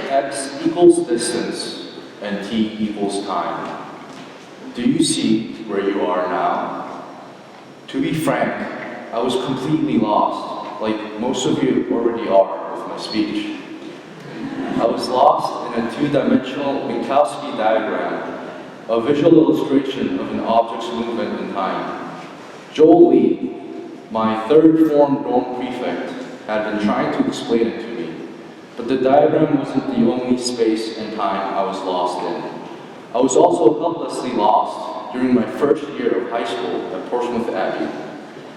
X equals distance and t equals time. Do you see where you are now? To be frank, I was completely lost, like most of you already are with my speech. I was lost in a two-dimensional Minkowski diagram, a visual illustration of an object's movement in time. Joel Lee, my third form dorm prefect, had been trying to explain it to me, but the diagram wasn't the only space and time I was lost in. I was also helplessly lost during my first year of high school at Portsmouth Abbey.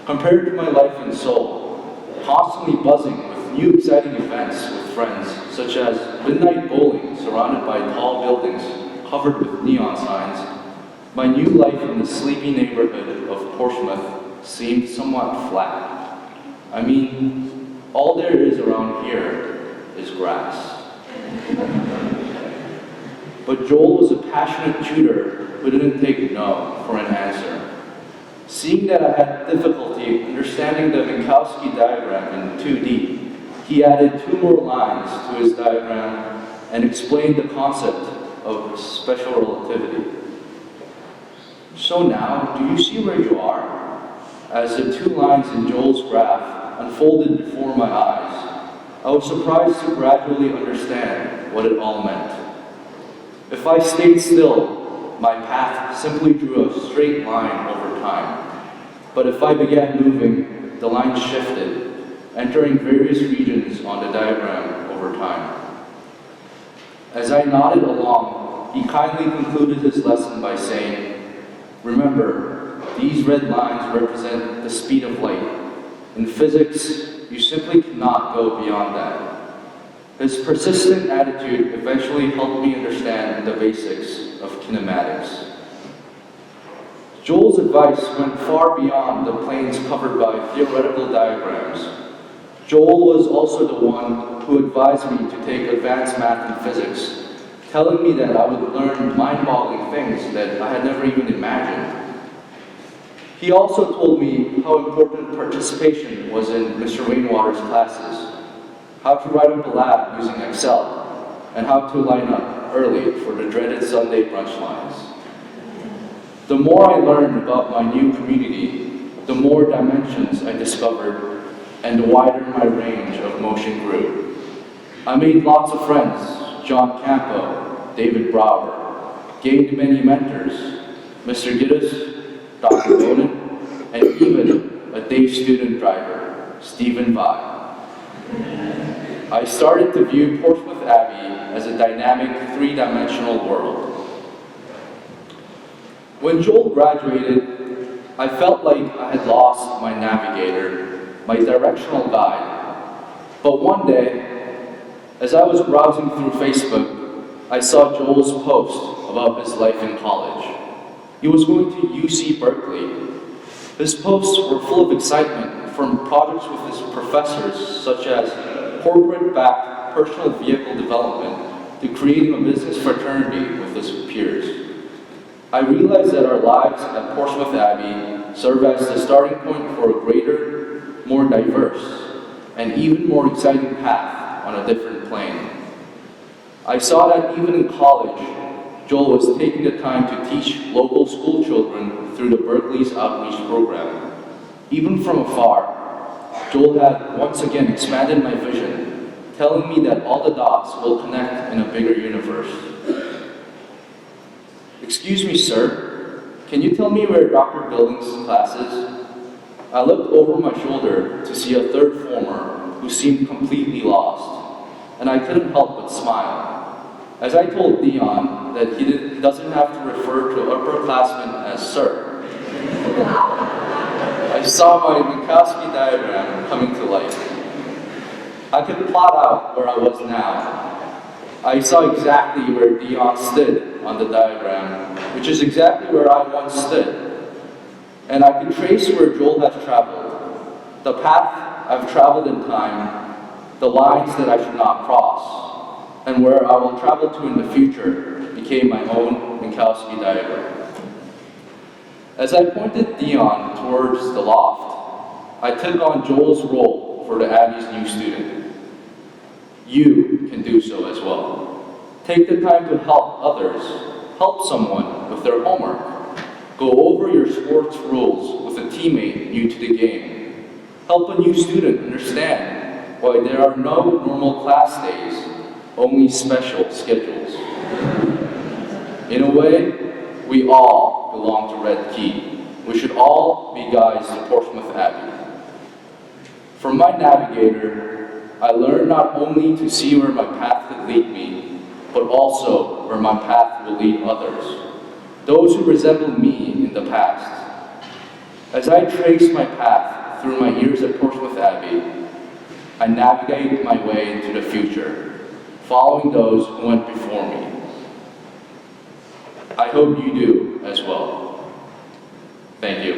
Compared to my life in Seoul, constantly buzzing with new exciting events with friends, such as midnight bowling surrounded by tall buildings covered with neon signs, my new life in the sleepy neighborhood of Portsmouth seemed somewhat flat. I mean, all there is around here is grass. But Joel was a passionate tutor who didn't take no for an answer. Seeing that I had difficulty understanding the Minkowski diagram in 2D, he added 2 more lines to his diagram and explained the concept of special relativity. So now, do you see where you are? As the 2 lines in Joel's graph unfolded before my eyes, I was surprised to gradually understand what it all meant. If I stayed still, my path simply drew a straight line over time. But if I began moving, the line shifted, entering various regions on the diagram over time. As I nodded along, he kindly concluded his lesson by saying, "Remember, these red lines represent the speed of light. In physics, you simply cannot go beyond that." His persistent attitude eventually helped me understand the basics of kinematics. Joel's advice went far beyond the planes covered by theoretical diagrams. Joel was also the one who advised me to take advanced math and physics, telling me that I would learn mind-boggling things that I had never even imagined. He also told me how important participation was in Mr. Rainwater's classes, how to write up a lab using Excel, and how to line up early for the dreaded Sunday brunch lines. The more I learned about my new community, the more dimensions I discovered, and the wider my range of motion grew. I made lots of friends, John Campo, David Brower, gained many mentors, Mr. Gittes, Dr. Bonin, and even a day student driver, Stephen Vai. I started to view Portsmouth Abbey as a dynamic, 3-dimensional world. When Joel graduated, I felt like I had lost my navigator, my directional guide. But one day, as I was browsing through Facebook, I saw Joel's post about his life in college. He was going to UC Berkeley. His posts were full of excitement from projects with his professors, such as corporate-backed personal vehicle development, to creating a business fraternity with his peers. I realized that our lives at Portsmouth Abbey serve as the starting point for a greater, more diverse, and even more exciting path on a different plane. I saw that even in college, Joel was taking the time to teach local school children through the Berkeley's outreach program. Even from afar, Joel had once again expanded my vision, telling me that all the dots will connect in a bigger universe. "Excuse me, sir, can you tell me where Dr. Billings' class is?" I looked over my shoulder to see a third former who seemed completely lost, and I couldn't help but smile. As I told Dion that he doesn't have to refer to upperclassmen as sir. I saw my Minkowski diagram coming to life. I could plot out where I was now. I saw exactly where Dion stood on the diagram, which is exactly where I once stood. And I could trace where Joel has traveled, the path I've traveled in time, the lines that I should not cross, and where I will travel to in the future became my own Minkowski diagram. As I pointed Dion towards the loft, I took on Joel's role for the Abbey's new student. you can do so as well. Take the time to help others, help someone with their homework, go over your sports rules with a teammate new to the game, help a new student understand why there are no normal class days, only special schedules. In a way, we all belong to Red Key. We should all be guides to Portsmouth Abbey. From my navigator, I learned not only to see where my path could lead me, but also where my path will lead others, those who resemble me in the past. As I trace my path through my years at Portsmouth Abbey, I navigate my way into the future, following those who went before me. I hope you do as well. Thank you.